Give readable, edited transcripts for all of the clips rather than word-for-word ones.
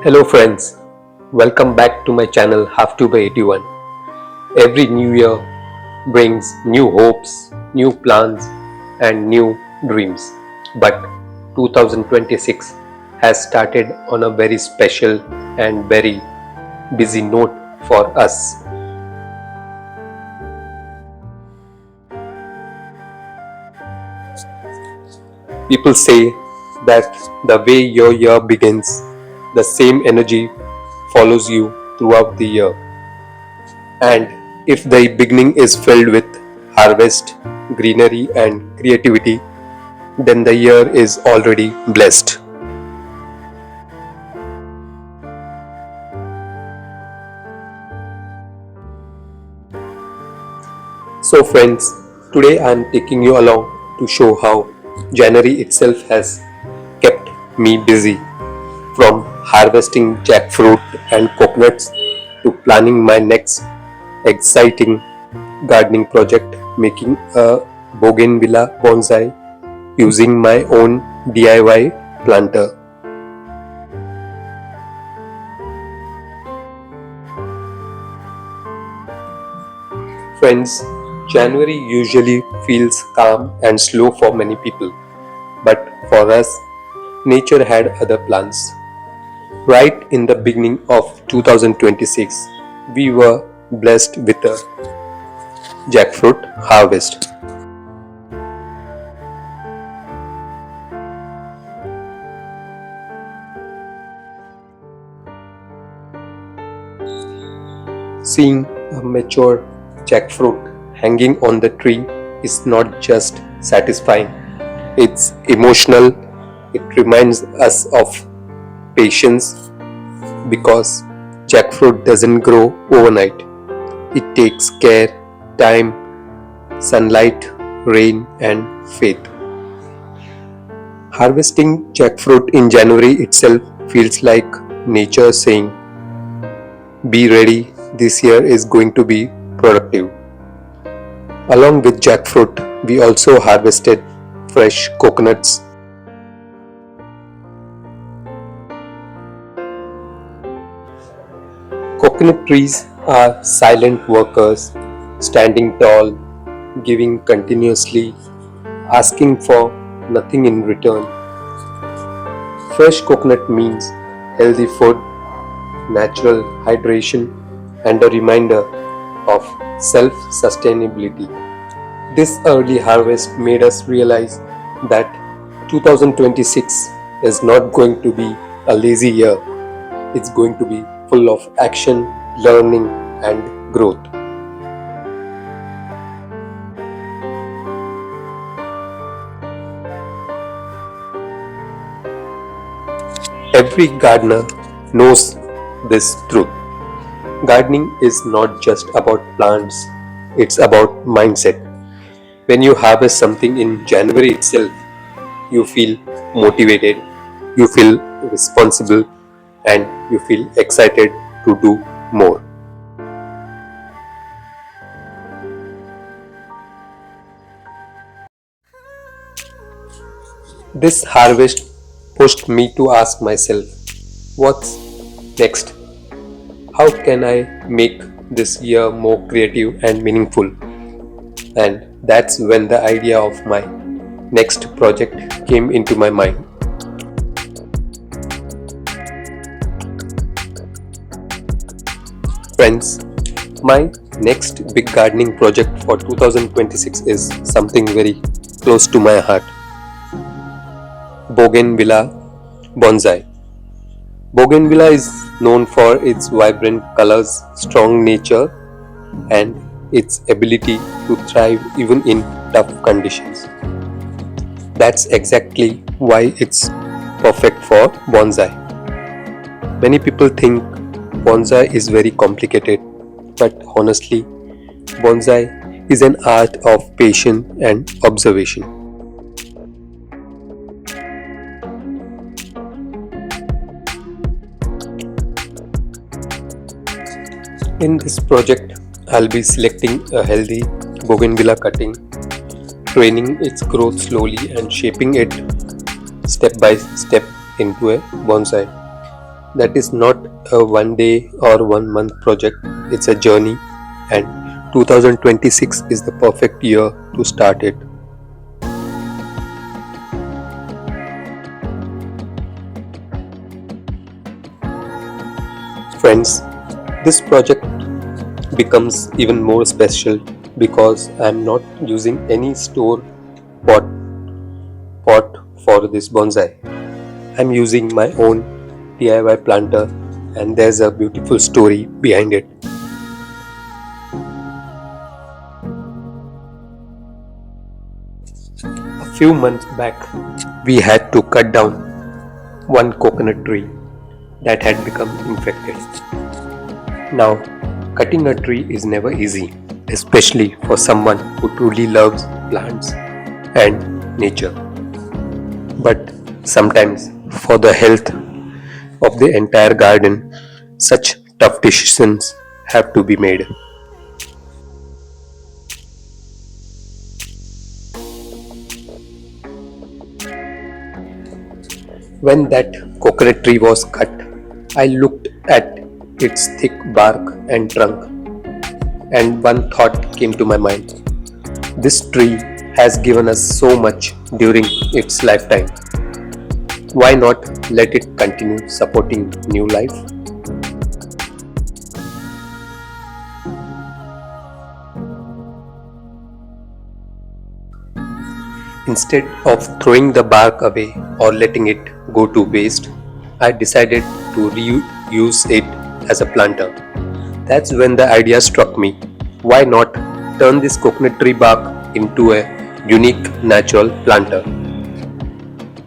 Hello friends, welcome back to my channel Half 2 by 81. Every new year brings new hopes, new plans and new dreams. But 2026 has started on a very special and very busy note for us. People say that the way your year begins, the same energy follows you throughout the year. And if the beginning is filled with harvest, greenery, and creativity, then the year is already blessed. So, friends, today I am taking you along to show how January itself has kept me busy, from harvesting jackfruit and coconuts to planning my next exciting gardening project, making a Bougainvillea bonsai using my own DIY planter. Friends, January usually feels calm and slow for many people, but for us, nature had other plans. Right in the beginning of 2026, we were blessed with a jackfruit harvest. Seeing a mature jackfruit hanging on the tree is not just satisfying, it's emotional. It reminds us of patience because jackfruit doesn't grow overnight. It takes care, time, sunlight, rain, and faith. Harvesting jackfruit in January itself feels like nature saying, be ready, this year is going to be productive. Along with jackfruit, we also harvested fresh coconuts. Coconut trees are silent workers, standing tall, giving continuously, asking for nothing in return. Fresh coconut means healthy food, natural hydration, and a reminder of self-sustainability. This early harvest made us realize that 2026 is not going to be a lazy year. It's going to be full of action, learning, and growth. Every gardener knows this truth. Gardening is not just about plants, it's about mindset. When you harvest something in January itself, you feel motivated, you feel responsible, and you feel excited to do more. This harvest pushed me to ask myself, what's next? How can I make this year more creative and meaningful? And that's when the idea of my next project came into my mind. Friends, my next big gardening project for 2026 is something very close to my heart. Bougainvillea Bonsai. Bougainvillea is known for its vibrant colors, strong nature, and its ability to thrive even in tough conditions. That's exactly why it's perfect for bonsai. Many people think bonsai is very complicated, but honestly, bonsai is an art of patience and observation. In this project, I'll be selecting a healthy bougainvillea cutting, training its growth slowly and shaping it step by step into a bonsai. That is not a one day or 1 month project, it's a journey, and 2026 is the perfect year to start it. Friends, this project becomes even more special because I am not using any store pot, pot for this bonsai. I'm using my own DIY planter, and there's a beautiful story behind it. A few months back, we had to cut down one coconut tree that had become infected. Now, cutting a tree is never easy, especially for someone who truly loves plants and nature. But sometimes, for the health of the entire garden, such tough decisions have to be made. When that coconut tree was cut, I looked at its thick bark and trunk, and one thought came to my mind. This tree has given us so much during its lifetime. Why not let it continue supporting new life? Instead of throwing the bark away or letting it go to waste, I decided to reuse it as a planter. That's when the idea struck me. Why not turn this coconut tree bark into a unique natural planter?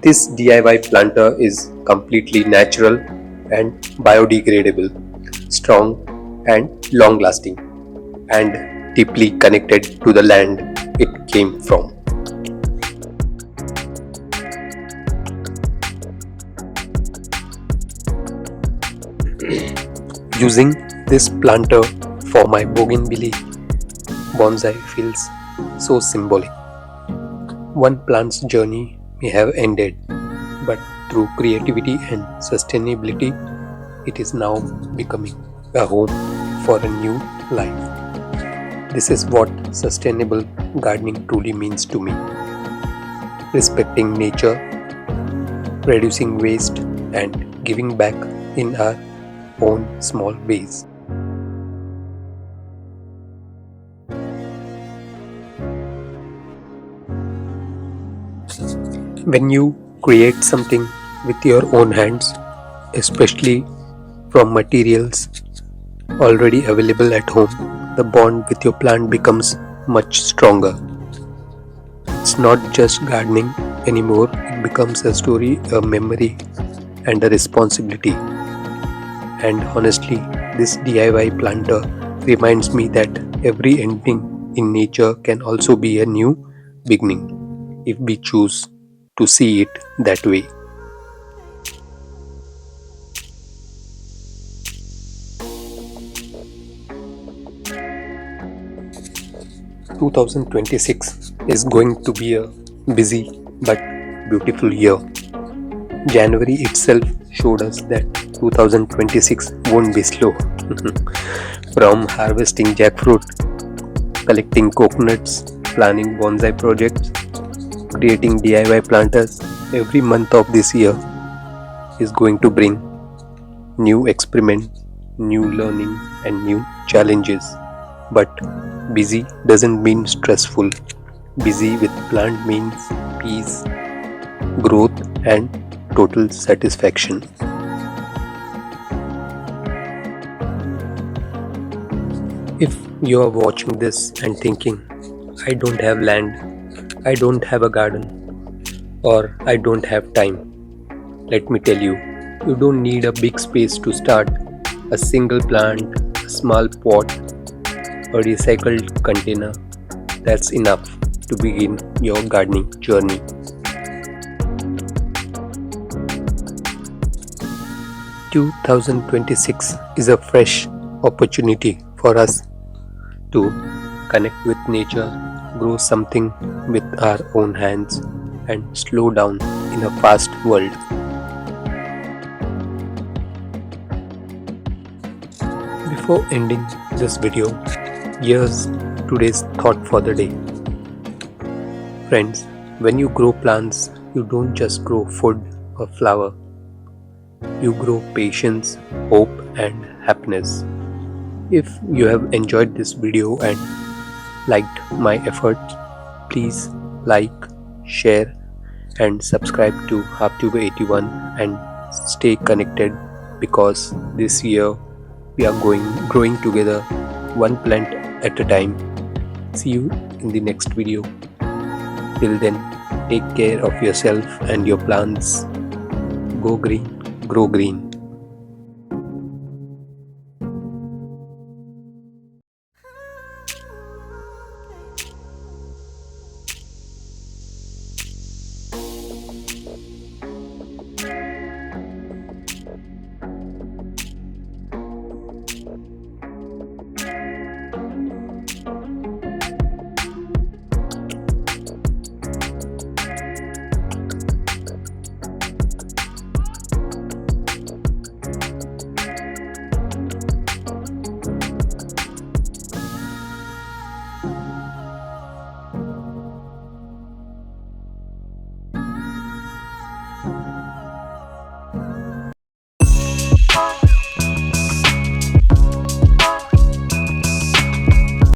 This DIY planter is completely natural and biodegradable, strong and long lasting, and deeply connected to the land it came from. Using this planter for my Bougainvillea bonsai feels so symbolic. One plant's journey may have ended, but through creativity and sustainability, it is now becoming a home for a new life. This is what sustainable gardening truly means to me: respecting nature, reducing waste, and giving back in our own small ways. When you create something with your own hands, especially from materials already available at home, the bond with your plant becomes much stronger. It's not just gardening anymore, it becomes a story, a memory, and a responsibility. And honestly, this DIY planter reminds me that every ending in nature can also be a new beginning if we choose to see it that way. 2026 is going to be a busy but beautiful year. January itself showed us that 2026 won't be slow. From harvesting jackfruit, collecting coconuts, planning bonsai projects, creating DIY planters, every month of this year is going to bring new experiments, new learning, and new challenges. But busy doesn't mean stressful. Busy with plant means peace, growth, and total satisfaction. If you are watching this and thinking, I don't have land, I don't have a garden, or I don't have time, let me tell you, you don't need a big space to start. A single plant, a small pot, or recycled container, that's enough to begin your gardening journey. 2026 is a fresh opportunity for us to connect with nature, grow something with our own hands, and slow down in a fast world. Before ending this video, here's today's thought for the day. Friends, when you grow plants, you don't just grow food or flower. You grow patience, hope, and happiness. If you have enjoyed this video and liked my efforts, please like, share, and subscribe to HubTuber81 and stay connected because this year we are growing together one plant at a time. See you in the next video. Till then, take care of yourself and your plants. Go green, grow green.